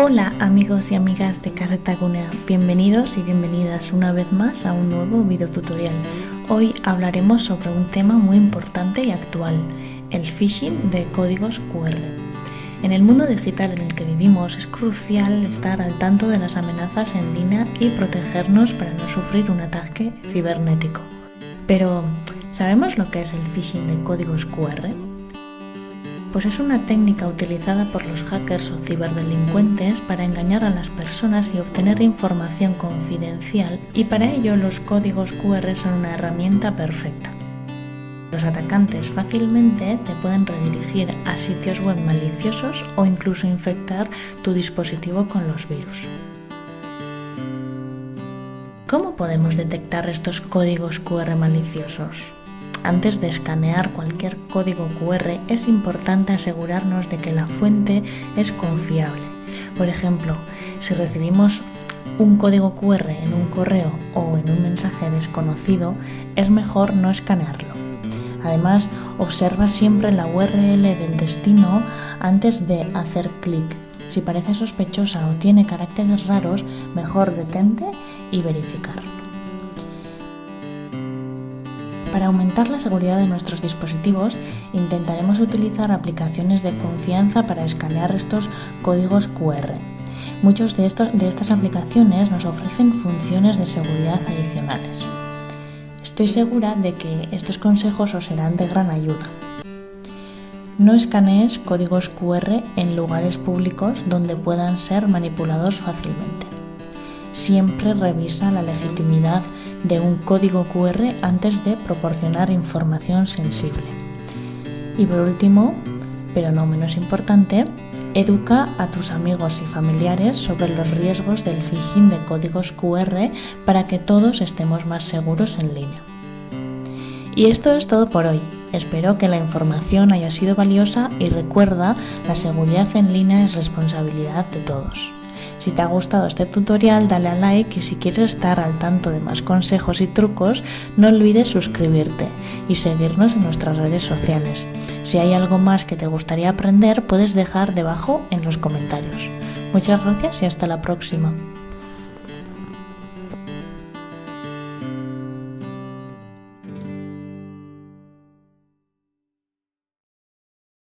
Hola amigos y amigas de Caseta Gunea, bienvenidos y bienvenidas una vez más a un nuevo video tutorial. Hoy hablaremos sobre un tema muy importante y actual, el phishing de códigos QR. En el mundo digital en el que vivimos es crucial estar al tanto de las amenazas en línea y protegernos para no sufrir un ataque cibernético. Pero, ¿sabemos lo que es el phishing de códigos QR? Pues es una técnica utilizada por los hackers o ciberdelincuentes para engañar a las personas y obtener información confidencial, y para ello los códigos QR son una herramienta perfecta. Los atacantes fácilmente te pueden redirigir a sitios web maliciosos o incluso infectar tu dispositivo con los virus. ¿Cómo podemos detectar estos códigos QR maliciosos? Antes de escanear cualquier código QR es importante asegurarnos de que la fuente es confiable. Por ejemplo, si recibimos un código QR en un correo o en un mensaje desconocido, es mejor no escanearlo. Además, observa siempre la URL del destino antes de hacer clic. Si parece sospechosa o tiene caracteres raros, mejor detente y verificarlo. Para aumentar la seguridad de nuestros dispositivos, intentaremos utilizar aplicaciones de confianza para escanear estos códigos QR. Muchas de estas aplicaciones nos ofrecen funciones de seguridad adicionales. Estoy segura de que estos consejos os serán de gran ayuda. No escanees códigos QR en lugares públicos donde puedan ser manipulados fácilmente. Siempre revisa la legitimidad de un código QR antes de proporcionar información sensible. Y por último, pero no menos importante, educa a tus amigos y familiares sobre los riesgos del phishing de códigos QR para que todos estemos más seguros en línea. Y esto es todo por hoy. Espero que la información haya sido valiosa y recuerda, la seguridad en línea es responsabilidad de todos. Si te ha gustado este tutorial, dale a like, y si quieres estar al tanto de más consejos y trucos, no olvides suscribirte y seguirnos en nuestras redes sociales. Si hay algo más que te gustaría aprender, puedes dejar debajo en los comentarios. Muchas gracias y hasta la próxima.